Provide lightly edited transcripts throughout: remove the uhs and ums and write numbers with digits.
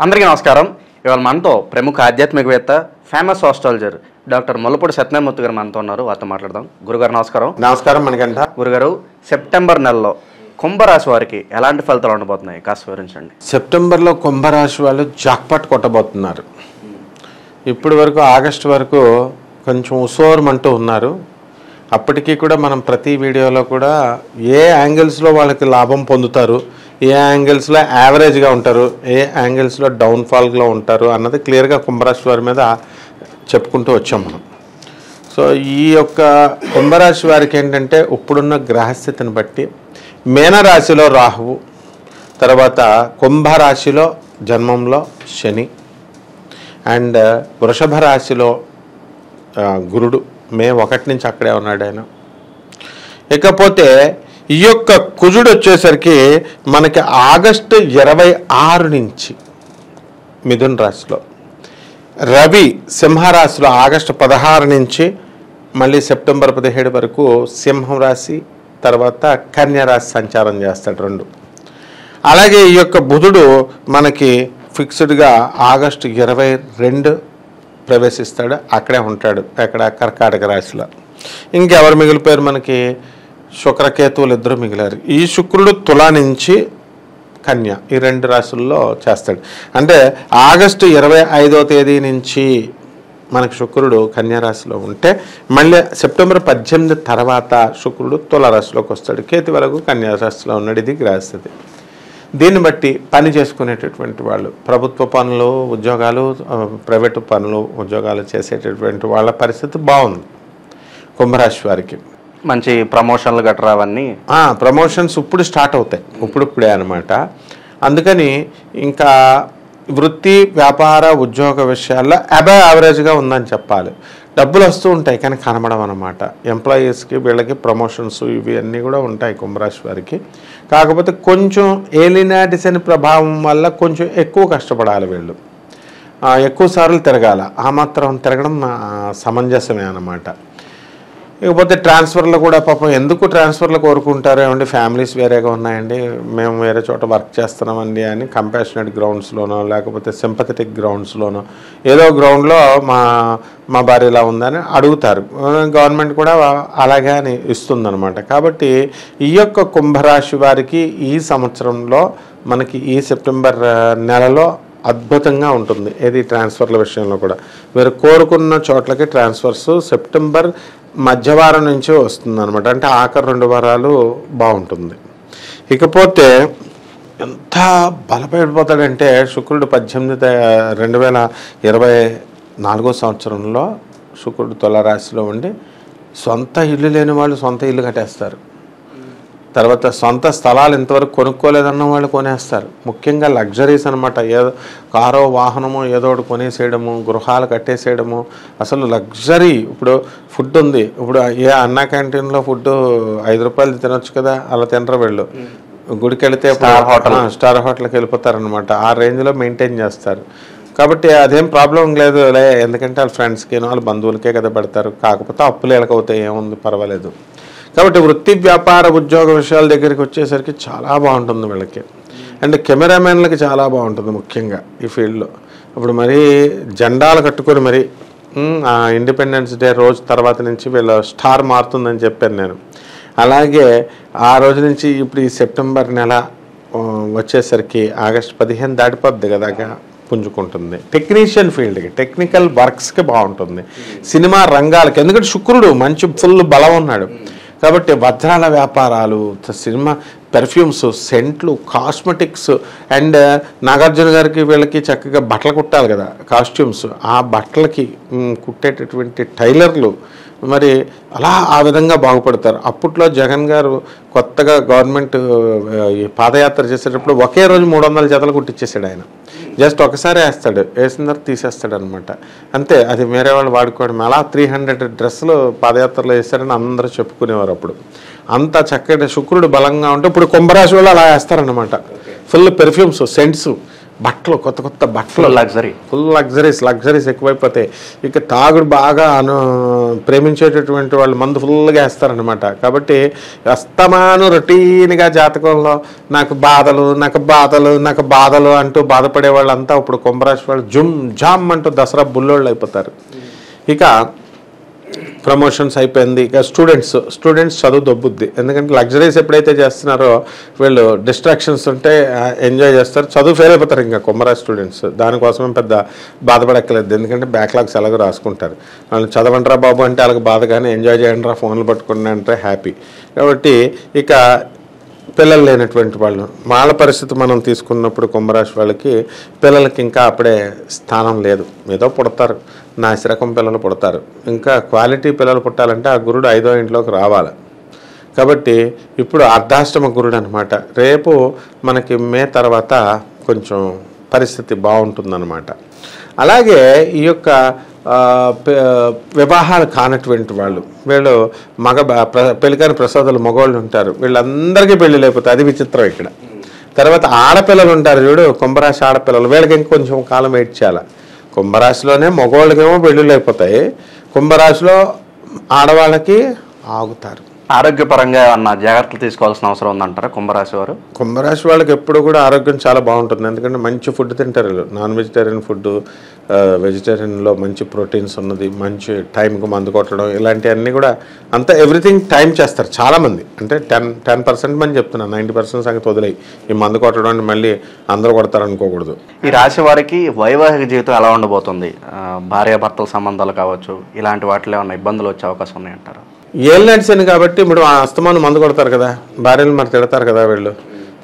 అందరికీ నమస్కారం. ఇవాళ మనతో ప్రముఖ ఆధ్యాత్మికవేత్త, famous astrologer doctor Mullapudi Satyanarayana Murthy గారు మనతో ఉన్నారు. వారితో మాట్లాడదాం. గురుగారు నమస్కారం. నమస్కారం మణికంఠ. గురుగారు, సెప్టెంబర్ నెలలో కుంభరాశి వారికి ఎలాంటి ఫలితాలు ఉండబోతున్నాయి కాస్త వివరించండి. సెప్టెంబర్లో కుంభరాశి వాళ్ళు జాక్పాట్ కొట్టబోతున్నారు. ఇప్పటి వరకు ఆగస్టు వరకు కొంచెం ఉసోరమంటూ ఉన్నారు. అప్పటికీ కూడా మనం ప్రతి వీడియోలో కూడా ఏ యాంగిల్స్లో వాళ్ళకి లాభం పొందుతారు, ఏ యాంగిల్స్లో యావరేజ్గా ఉంటారు, ఏ యాంగిల్స్లో డౌన్ఫాల్గా ఉంటారు అన్నది క్లియర్గా కుంభరాశి వారి మీద చెప్పుకుంటూ వచ్చాం మనం. సో ఈ యొక్క కుంభరాశి వారికి ఏంటంటే ఇప్పుడున్న గ్రహస్థితిని బట్టి మీనరాశిలో రాహువు, తర్వాత కుంభరాశిలో జన్మంలో శని అండ్ వృషభ రాశిలో గురుడు మే 1 నుంచి అక్కడే ఉన్నాడు ఆయన. ఇకపోతే ఈ యొక్క కుజుడు వచ్చేసరికి మనకి ఆగస్టు 26 నుంచి మిథున రాశిలో, రవి సింహరాశిలో ఆగస్టు 16 నుంచి మళ్ళీ సెప్టెంబర్ 17 వరకు సింహం రాశి, తర్వాత కన్యా రాశి సంచారం చేస్తాడు 2. అలాగే ఈ యొక్క బుధుడు మనకి ఫిక్స్డ్గా ఆగస్టు 22 ప్రవేశిస్తాడు, అక్కడే ఉంటాడు. అక్కడ కర్కాటక రాశిలో. ఇంకెవరు మిగిలిపోయారు మనకి? శుక్రకేతువులు ఇద్దరు మిగిలారు. ఈ శుక్రుడు తులా నుంచి కన్య, ఈ 2 రాశుల్లో చేస్తాడు. అంటే ఆగస్టు 25వ తేదీ నుంచి మనకి శుక్రుడు కన్యా రాశిలో ఉంటే మళ్ళీ సెప్టెంబర్ 18 తర్వాత శుక్రుడు తుల రాశిలోకి వస్తాడు. కేతు వరకు కన్యా రాశిలో ఉన్నాడు. ఇది గ్రహస్థితి. దీన్ని బట్టి పని చేసుకునేటటువంటి వాళ్ళు, ప్రభుత్వ పనులు, ఉద్యోగాలు, ప్రైవేటు పనులు, ఉద్యోగాలు చేసేటటువంటి వాళ్ళ పరిస్థితి బాగుంది కుంభరాశి వారికి. మంచి ప్రమోషన్లు గట్రా అవన్నీ ప్రమోషన్స్ ఇప్పుడు స్టార్ట్ అవుతాయి, ఇప్పుడే అనమాట. అందుకని ఇంకా వృత్తి, వ్యాపార, ఉద్యోగ విషయాల్లో అబవ్ యావరేజ్గా ఉందని చెప్పాలి. డబ్బులు వస్తూ ఉంటాయి కానీ కనబడం అనమాట. ఎంప్లాయీస్కి వీళ్ళకి ప్రమోషన్స్ ఇవి అన్నీ కూడా ఉంటాయి కుంభరాశి వారికి. కాకపోతే కొంచెం ఏలినాటిస్ అని ప్రభావం వల్ల కొంచెం ఎక్కువ కష్టపడాలి వీళ్ళు, ఎక్కువ సార్లు తిరగాల. ఆ మాత్రం తిరగడం సమంజసమే అన్నమాట. ఇకపోతే ట్రాన్స్ఫర్లు కూడా పాపం ఎందుకు ట్రాన్స్ఫర్లు కోరుకుంటారు ఏమండి, ఫ్యామిలీస్ వేరేగా ఉన్నాయండి, మేము వేరే చోట వర్క్ చేస్తున్నామండి అని కంపాషనేట్ గ్రౌండ్స్లోనో లేకపోతే సింపథెటిక్ గ్రౌండ్స్లోనో ఏదో గ్రౌండ్లో మా భార్య ఇలా ఉందని అడుగుతారు. గవర్నమెంట్ కూడా అలాగే అని ఇస్తుందన్నమాట. కాబట్టి ఈ యొక్క కుంభరాశి వారికి ఈ సంవత్సరంలో మనకి ఈ సెప్టెంబర్ నెలలో అద్భుతంగా ఉంటుంది. ఏది ట్రాన్స్ఫర్ల విషయంలో కూడా మీరు కోరుకున్న చోట్లకి ట్రాన్స్ఫర్స్ సెప్టెంబర్ మధ్యవారం నుంచే వస్తుంది అనమాట. అంటే ఆఖరి 2 వారాలు బాగుంటుంది. ఇకపోతే ఎంత బలపడిపోతాడంటే శుక్రుడు 2024 సంవత్సరంలో శుక్రుడు తులారాశిలో ఉండి సొంత ఇల్లు లేని వాళ్ళు సొంత ఇల్లు కట్టేస్తారు. తర్వాత సొంత స్థలాలు ఇంతవరకు కొనుక్కోలేదన్న వాళ్ళు కొనేస్తారు. ముఖ్యంగా లగ్జరీస్ అనమాట. ఏదో కారో వాహనమో ఏదో ఒకటి కొనేసేయడము, గృహాలు కట్టేసేయడము. అసలు లగ్జరీ. ఇప్పుడు ఫుడ్ ఉంది, ఇప్పుడు ఏ అన్నా క్యాంటీన్లో ఫుడ్ 5 రూపాయలు తినొచ్చు కదా, అలా తినరు వీళ్ళు. గుడికి వెళితే స్టార్ హోటల్కి వెళ్ళిపోతారనమాట. ఆ రేంజ్లో మెయింటైన్ చేస్తారు. కాబట్టి అదేం ప్రాబ్లం లేదు, ఎందుకంటే వాళ్ళ ఫ్రెండ్స్కి వాళ్ళ బంధువులకే కదా పెడతారు. కాకపోతే అప్పులు ఎలకవుతాయి, ఏముంది, పర్వాలేదు. కాబట్టి వృత్తి, వ్యాపార, ఉద్యోగ విషయాల దగ్గరికి వచ్చేసరికి చాలా బాగుంటుంది వీళ్ళకి. అండ్ కెమెరామెన్లకి చాలా బాగుంటుంది ముఖ్యంగా ఈ ఫీల్డ్లో. ఇప్పుడు మరీ జెండాలు కట్టుకొని మరి ఇండిపెండెన్స్ డే రోజు తర్వాత నుంచి వీళ్ళ స్టార్ మారుతుందని చెప్పాను నేను. అలాగే ఆ రోజు నుంచి ఇప్పుడు ఈ సెప్టెంబర్ నెల వచ్చేసరికి ఆగస్టు 15 దాటిపోద్ది కదా, పుంజుకుంటుంది. టెక్నీషియన్ ఫీల్డ్కి, టెక్నికల్ వర్క్స్కి బాగుంటుంది. సినిమా రంగాలకి, ఎందుకంటే శుక్రుడు మంచి ఫుల్ బలం ఉన్నాడు కాబట్టి వజ్రాల వ్యాపారాలు, సినిమా, పెర్ఫ్యూమ్స్, సెంట్లు, కాస్మెటిక్స్ అండ్ నాగార్జున గారికి వీళ్ళకి చక్కగా బట్టలు కుట్టాలి కదా, కాస్ట్యూమ్స్. ఆ బట్టలకి కుట్టేటటువంటి టైలర్లు మరి అలా ఆ విధంగా బాగుపడతారు. అప్పట్లో జగన్ గారు కొత్తగా గవర్నమెంట్ ఈ పాదయాత్ర చేసేటప్పుడు ఒకే రోజు 300 జతలు కుట్టించేసాడు ఆయన. జస్ట్ ఒకసారి వేస్తాడు, వేసిన తర్వాత తీసేస్తాడు అనమాట. అంతే, అది వేరే వాళ్ళు వాడుకోవడం. అలా 300 డ్రెస్సులు పాదయాత్రలో వేస్తారని అందరూ చెప్పుకునేవారు అప్పుడు. అంత చక్కటి శుక్రుడు బలంగా ఉంటే ఇప్పుడు కుంభరాశి వాళ్ళు అలా వేస్తారనమాట. ఫుల్ పెర్ఫ్యూమ్స్, సెంట్స్, బట్టలు, కొత్త కొత్త బట్టలు, ఫుల్ లగ్జరీస్ ఎక్కువైపోతాయి. ఇక తాగుడు బాగా ప్రేమించేటటువంటి వాళ్ళు మందు ఫుల్గా వేస్తారనమాట. కాబట్టి అస్తమాను రొటీన్గా జాతకంలో నాకు బాధలు అంటూ బాధపడే వాళ్ళంతా ఇప్పుడు కుంభరాశి వాళ్ళు జుమ్ జామ్ అంటూ దసరా బుల్లోళ్ళు అయిపోతారు. ఇక ప్రమోషన్స్ అయిపోయింది. ఇక స్టూడెంట్స్ చదువు దొబ్బుద్ది. ఎందుకంటే లగ్జరీస్ ఎప్పుడైతే చేస్తున్నారో వీళ్ళు డిస్ట్రాక్షన్స్ ఉంటే ఎంజాయ్ చేస్తారు, చదువు ఫెయిల్ అయిపోతారు. ఇంకా కుంభరాశి స్టూడెంట్స్ దానికోసమే పెద్ద బాధపడక్కర్లేదు. ఎందుకంటే బ్యాక్లాగ్స్ ఎలాగో రాసుకుంటారు. వాళ్ళు చదవండిరా బాబు అంటే వాళ్ళకి బాధ, కానీ ఎంజాయ్ చేయండి రా ఫోన్లు పట్టుకుని అంటే హ్యాపీ. కాబట్టి ఇక పిల్లలు లేనటువంటి వాళ్ళ పరిస్థితి మనం తీసుకున్నప్పుడు కుంభరాశి వాళ్ళకి పిల్లలకి ఇంకా అప్పుడే స్థానం లేదు. ఏదో పుడతారు, నాసిరకం పిల్లలు పుడతారు. ఇంకా క్వాలిటీ పిల్లలు పుట్టాలంటే ఆ గురుడు 5వ ఇంట్లోకి రావాలి. కాబట్టి ఇప్పుడు అర్ధాష్టమ గురుడు అనమాట. రేపు మనకి మే తర్వాత కొంచెం పరిస్థితి బాగుంటుందన్నమాట. అలాగే ఈ యొక్క వివాహాలు కానటువంటి వీళ్ళు పెళ్ళికాని ప్రసాదాలు మగవాళ్ళు ఉంటారు, వీళ్ళందరికీ పెళ్లి లేకపోతే అది విచిత్రం ఇక్కడ. తర్వాత ఆడపిల్లలు ఉంటారు చూడు, కుంభరాశి ఆడపిల్లలు, వీళ్ళకి ఇంకొంచెం కాలం వెయిట్ చేయాలి. కుంభరాశిలోనే మగవాళ్ళకేమో పెళ్ళిళ్ళు అయిపోతాయి, కుంభరాశిలో ఆడవాళ్ళకి ఆగుతారు. ఆరోగ్యపరంగా ఏమన్నా జాగ్రత్తలు తీసుకోవాల్సిన అవసరం ఉందంటారా కుంభరాశి వారు? కుంభరాశి వాళ్ళకి ఎప్పుడు కూడా ఆరోగ్యం చాలా బాగుంటుంది. ఎందుకంటే మంచి ఫుడ్ తింటారు. నాన్ వెజిటేరియన్ ఫుడ్, వెజిటేరియన్లో మంచి ప్రోటీన్స్ ఉన్నది, మంచి టైంకి మందు కొట్టడం, ఇలాంటివన్నీ కూడా అంతా ఎవ్రీథింగ్ టైం చేస్తారు చాలామంది. అంటే 10% మంది చెప్తున్నాను, 90% సంగతి వదిలేయి. ఈ మందు కొట్టడం మళ్ళీ అందరూ కొడతారు అనుకోకూడదు. ఈ రాశి వారికి వైవాహిక జీవితం ఎలా ఉండబోతుంది? భార్యాభర్తల సంబంధాలు కావచ్చు, ఇలాంటి వాటిలో ఏమన్నా ఇబ్బందులు వచ్చే అవకాశం ఉన్నాయంటారా? ఏళ్ళనాటి శని కాబట్టి ఇప్పుడు అస్తమానం మందు కొడతారు కదా, భార్యలు మరి తిడతారు కదా వీళ్ళు.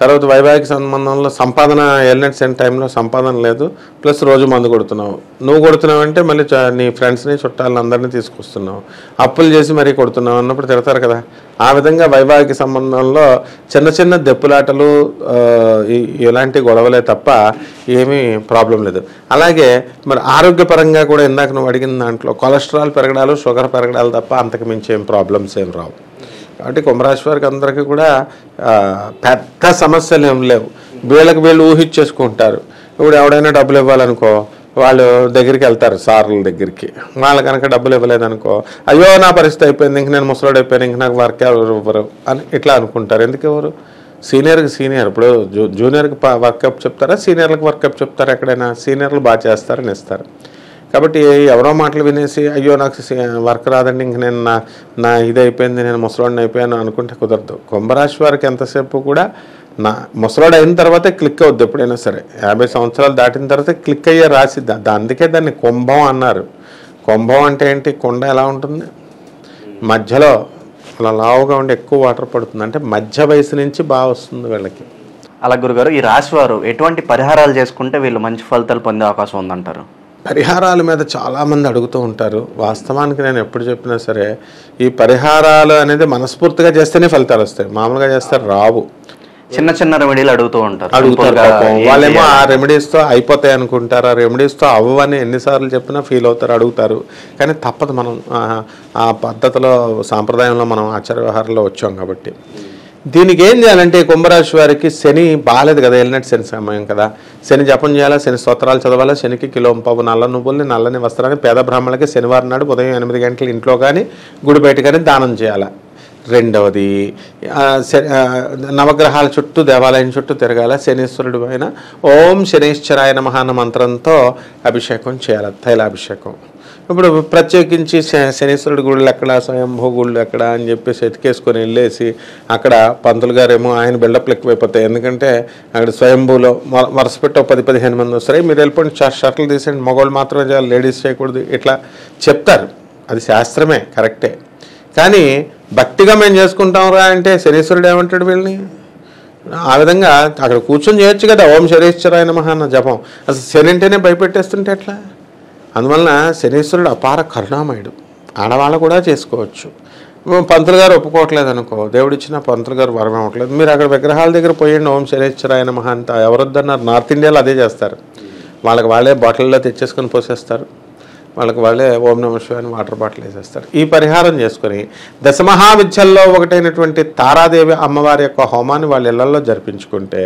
తర్వాత వైవాహిక సంబంధంలో సంపాదన ఏళ్ళనాటి శని టైంలో సంపాదన లేదు, ప్లస్ రోజు మందు కొడుతున్నావు. నువ్వు కొడుతున్నావు అంటే మళ్ళీ నీ ఫ్రెండ్స్ని చుట్టాలని అందరినీ తీసుకొస్తున్నావు, అప్పులు చేసి మరీ కొడుతున్నావు అన్నప్పుడు తిడతారు కదా. ఆ విధంగా వైవాహిక సంబంధంలో చిన్న చిన్న దెప్పులాటలు, ఇలాంటి గొడవలే తప్ప ఏమీ ప్రాబ్లం లేదు. అలాగే మరి ఆరోగ్యపరంగా కూడా ఇందాక నువ్వు అడిగిన దాంట్లో కొలెస్ట్రాల్ పెరగడాలు, షుగర్ పెరగడాలు తప్ప అంతకు మించి ఏం ప్రాబ్లమ్స్ ఏం రావు. కాబట్టి కుంభరాశి వారికి అందరికీ కూడా పెద్ద సమస్యలు ఏం లేవు. వీళ్ళు ఊహించేసుకుంటారు. ఇప్పుడు ఎవడైనా డబ్బులు ఇవ్వాలనుకో వాళ్ళు దగ్గరికి వెళ్తారు, సార్ల దగ్గరికి. వాళ్ళు కనుక డబ్బులు ఇవ్వలేదనుకో, అయ్యో నా పరిస్థితి అయిపోయింది, ఇంక నేను ముసలోడు అయిపోయాను, ఇంక నాకు వర్క్ ఎవరు ఇవ్వరు అని ఇట్లా అనుకుంటారు. ఎందుకు ఎవరు? సీనియర్కి సీనియర్. ఇప్పుడు జూనియర్కి వర్కప్ చెప్తారా, సీనియర్లకు వర్కప్ చెప్తారా? ఎక్కడైనా సీనియర్లు బాగా చేస్తారని ఇస్తారు. కాబట్టి ఎవరో మాటలు వినేసి అయ్యో నాకు వర్క్ రాదండి, ఇంక నేను నా ఇది అయిపోయింది, నేను ముసలోడిని అయిపోయాను అనుకుంటే కుదరదు. కుంభరాశి వారికి ఎంతసేపు కూడా ముసలోడు అయిన తర్వాతే క్లిక్ అవుద్ది. ఎప్పుడైనా సరే 50 సంవత్సరాలు దాటిన తర్వాత క్లిక్ అయ్యే రాశి. అందుకే దాన్ని కుంభం అన్నారు. కుంభం అంటే ఏంటి? కుండ ఎలా ఉంటుంది, మధ్యలో అలా లావుగా ఉండి ఎక్కువ వాటర్ పడుతుంది. అంటే మధ్య వయసు నుంచి బాగా వస్తుంది వీళ్ళకి. అలా గురుగారు, ఈ రాశి వారు ఎటువంటి పరిహారాలు చేసుకుంటే వీళ్ళు మంచి ఫలితాలు పొందే అవకాశం ఉందంటారు? పరిహారాల మీద చాలామంది అడుగుతూ ఉంటారు. వాస్తవానికి నేను ఎప్పుడు చెప్పినా సరే ఈ పరిహారాలు అనేది మనస్ఫూర్తిగా చేస్తేనే ఫలితాలు వస్తాయి, మామూలుగా చేస్తే రావు. చిన్న చిన్న రెమెడీలు అడుగుతారు. వాళ్ళేమో ఆ రెమెడీస్తో అయిపోతాయి అనుకుంటారు. ఆ రెమెడీస్తో అవ్వని ఎన్నిసార్లు చెప్పినా ఫీల్ అవుతారు, అడుగుతారు. కానీ తప్పదు, మనం ఆ పద్ధతిలో సాంప్రదాయంలో మనం ఆచార వ్యవహారంలో వచ్చాం కాబట్టి. దీనికి ఏం చేయాలంటే కుంభరాశి వారికి శని బాగాలేదు కదా, వెళ్ళినట్టు శని సమయం కదా, శని జపం చేయాలా, శని స్తోత్రాలు చదవాలా, శనికి కిలోంపావు నల్ల నువ్వుల్ని నల్లని వస్త్రాన్ని పేద బ్రాహ్మణులకి శనివారం నాడు ఉదయం 8 గంటలు ఇంట్లో కానీ గుడి బయట కానీ దానం చేయాలా. రెండవది నవగ్రహాల చుట్టూ దేవాలయం చుట్టూ తిరగాల. శనీశ్వరుడు పైన ఓం శనీశ్వరాయ నమః అన్న మంత్రంతో అభిషేకం చేయాలి, తైలాభిషేకం. ఇప్పుడు ప్రత్యేకించి శనీశ్వరుడి గుళ్ళు ఎక్కడ, స్వయంభూ గుళ్ళు ఎక్కడ అని చెప్పేసి ఎతికేసుకొని వెళ్ళేసి అక్కడ పంతులు గారేమో ఆయన బిల్డప్లు ఎక్కువైపోతాయి. ఎందుకంటే అక్కడ స్వయంభూలో వరుస పెట్టి 10-15 మంది వస్తారు. మీరు వెళ్ళిపోండి, షర్ట్లు తీసేయండి, మగవాళ్ళు మాత్రమే చేయాలి, లేడీస్ చేయకూడదు, ఇట్లా చెప్తారు. అది శాస్త్రమే, కరెక్టే. కానీ భక్తిగా మేము చేసుకుంటాం రా అంటే శనీశ్వరుడు ఏమంటాడు వీళ్ళని? ఆ విధంగా అక్కడ కూర్చొని చేయొచ్చు కదా, ఓం శనీశ్వరాయ నమః అన్న జపం. అసలు శని అంటేనే భయపెట్టేస్తుంటే ఎట్లా? అందువలన శనీశ్వరుడు అపార కరుణామయుడు, ఆడవాళ్ళు కూడా చేసుకోవచ్చు. పంతులు గారు ఒప్పుకోవట్లేదు అనుకో, దేవుడు ఇచ్చిన పంతులు గారు వరం ఇవ్వట్లేదు, మీరు అక్కడ విగ్రహాల దగ్గర పోయండి ఓం శనీశ్వరాయ నమః అంత. ఎవరొద్దన్నారు? నార్త్ ఇండియాలో అదే చేస్తారు. వాళ్ళకి వాళ్ళే బాటిల్లో తెచ్చేసుకొని పోసేస్తారు. వాళ్ళకి వాళ్ళే ఓం నమః శివాయ అని వాటర్ బాటిల్ వేసేస్తారు. ఈ పరిహారం చేసుకొని దశమహావిద్యల్లో ఒకటైనటువంటి తారాదేవి అమ్మవారి యొక్క హోమాన్ని వాళ్ళ ఇళ్లలో జరిపించుకుంటే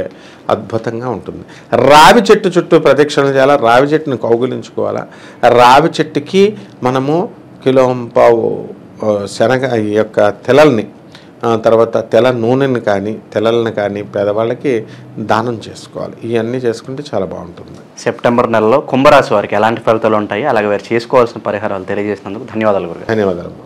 అద్భుతంగా ఉంటుంది. రావి చెట్టు చుట్టూ ప్రదక్షిణలు చేయాలా, రావి చెట్టుని కౌగులించుకోవాలా. రావి చెట్టుకి మనము కిలోంపావు శనగ ఈ యొక్క తెలల్ని, తర్వాత తెల నూనెని కానీ తెలల్ని కానీ పేదవాళ్ళకి దానం చేసుకోవాలి. ఇవన్నీ చేసుకుంటే చాలా బాగుంటుంది. సెప్టెంబర్ నెలలో కుంభరాశి వారికి ఎలాంటి ఫలితాలు ఉంటాయి, అలాగే వారు చేసుకోవాల్సిన పరిహారాలు తెలియజేసినందుకు ధన్యవాదాలు గురుగారు. ధన్యవాదాలు.